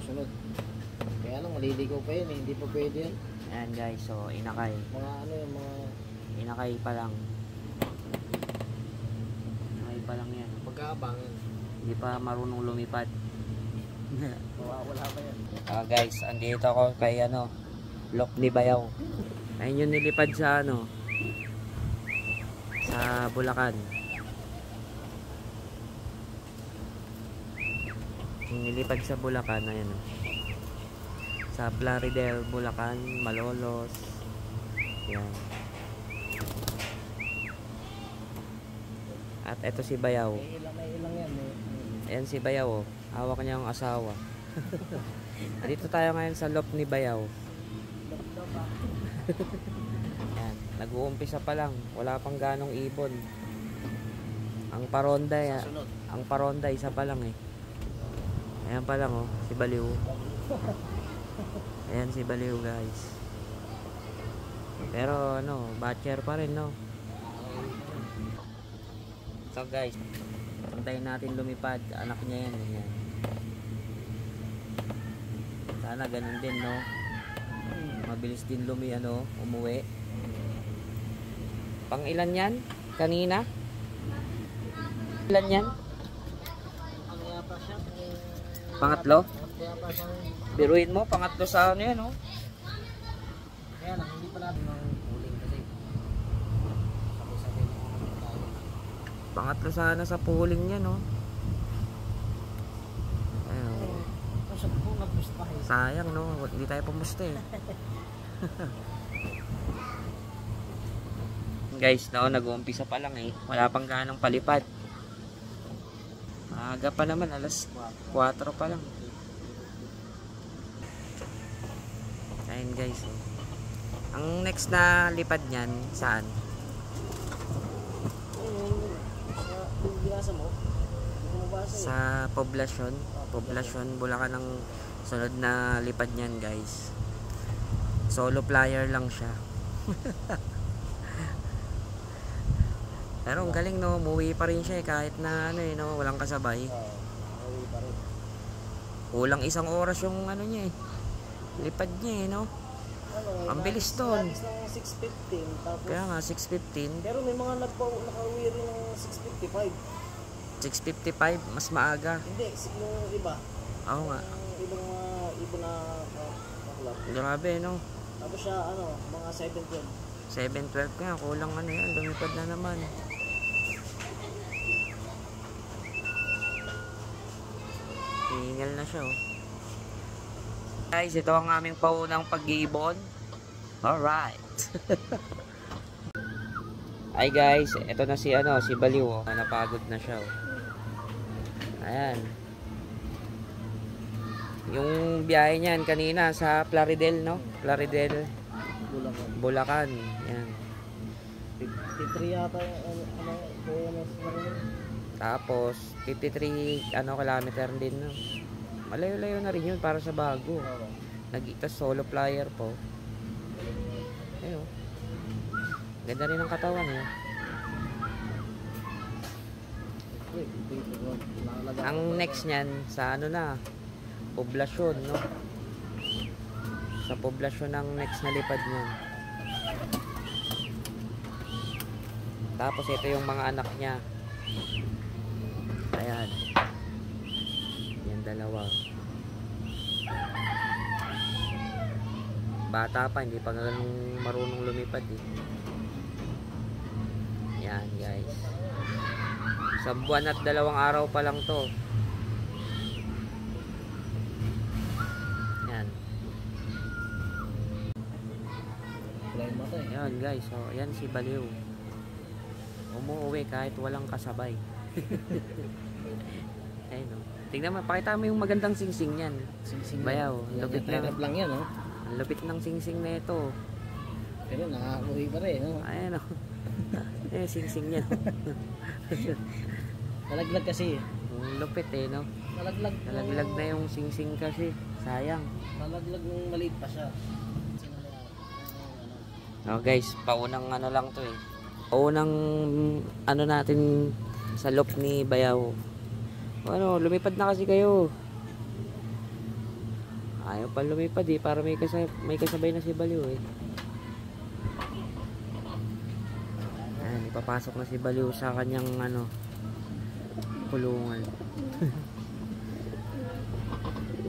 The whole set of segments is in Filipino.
susunod. Kaya lang maliligaw pa yun eh, hindi pa pwede yan. Ayan guys, so inakay. Mga ano yung mga... Inakay pa lang. Inakay pa lang yan. Pagkaabangan. Hindi pa marunong lumipad. Wala pa yan. Guys, andito ako kay ano, Lop ni Bayaw. Ayun yung nilipad sa ano, sa Bulacan. Yung nilipad sa Bulacan, ayan o. Sa Plaridel, Bulacan, Malolos. Yan. At eto si Bayaw. May ilang yan eh. Ayan si Bayaw o. Hawak niya ang asawa. Dito tayo ngayon sa Lop ni Bayaw. Yan, nag-uumpisa pa lang, wala pang ganong ibon. Ang paronda isa pa lang eh. Ayan pa lang oh, si Baliw. Ayan si Baliw guys. Pero ano, batcher pa rin no. So guys, antayin natin lumipad, anak niya yan. Ayan. Sana ganun din no. Mabilis din umuwi. Pang ilan yan? Kanina? Ilan yan? Kaya pa siya. Pangatlo? Kaya pa siya. Biruin mo, pangatlo sa ano yan, oh. Kaya lang, hindi pa natin ng huling kasi. Sabi-sabi na tayo. Pangatlo sana sa puling yan, oh. Ayun. Pasok po nag-pusta eh. Sayang, no? Hindi tayo pumusta eh. Guys, no, nag-uumpisa pa lang eh. Wala pang ganang palipad. Maaga pa naman, alas 4 pa lang. Ayun guys, oh. Ang next na lipad niyan, saan? Yung binasa mo? Hindi ko mabasa eh. Sa Poblasyon, Bulacan ang sunod na lipad niyan guys. Solo flyer lang siya. Pero ang galing no, umuwi pa rin siya eh, kahit na ano eh, no, walang kasabay. Umuwi pa rin. Kulang isang oras yung ano niya eh, lipad niya eh, no. Ang bilis doon. Nagis ng 6:15 tapos. Kaya nga 6:15. Pero may mga nakauwi rin ng 6:55. 6:55 mas maaga. Hindi, yung iba. Oo nga. Yung ibang ibon na club. Grabe no. Tapos siya ano, mga 7:12. 7:12 kaya kulang ano yan, lumipad na naman. Hingal na siya oh. Guys, ito ang aming paunang pag-iibon. Alright. Ay guys, ito na si si Baliw oh. Napagod na siya oh. Ayan. Yung biyahe niyan kanina sa Plaridel no? Plaridel, Bulacan. Yan. 53 yata yung Tapos 53 kilometer din no. Malayo-layo na rin yun para sa bago. Nag-itas solo flyer po. Ayun. Ganda rin ang katawan eh. Ang next niyan sa ano na, Poblasyon no. Sa Poblasyon ang next na lipad niyan. Tapos ito yung mga anak niya. Ayan. Yan dalawa. Bata pa, hindi pa ganun marunong lumipad eh. Yan guys. Isang buwan at 2 araw pa lang to. Yan. Yan guys, so yan si Baliw. Umuwi kahit walang kasabay. Ayun no. Tingnan mo, pakita mo yung magandang singsing yan. Singsing Bayaw, lupit lang yan oh. Ang lupit ng singsing na ito. Pero nakauwi pa rin oh. Ayan o. Singsing niya. Nalaglag kasi. Ang lupit eh no. Nalaglag na yung singsing kasi. Sayang. Nalaglag nung maliit pa siya. No guys, paunang ano lang to eh. Paunang ano natin sa Lop ni Bayaw. Ano, lumipad na kasi kayo. Ayaw pa lumipad eh, para may kasabay na si Baliw eh. Ayan, ipapasok na si Baliw sa kanyang ano, kulungan.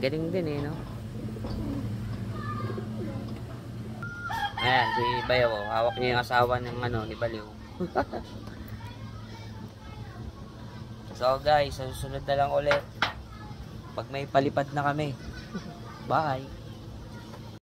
Galing din eh, no? Ayan, si Bayaw, oh, hawak niya yung asawa ng ano, ni Baliw. So guys, sa susunod na lang ulit. Pag may palipad na kami. Bye!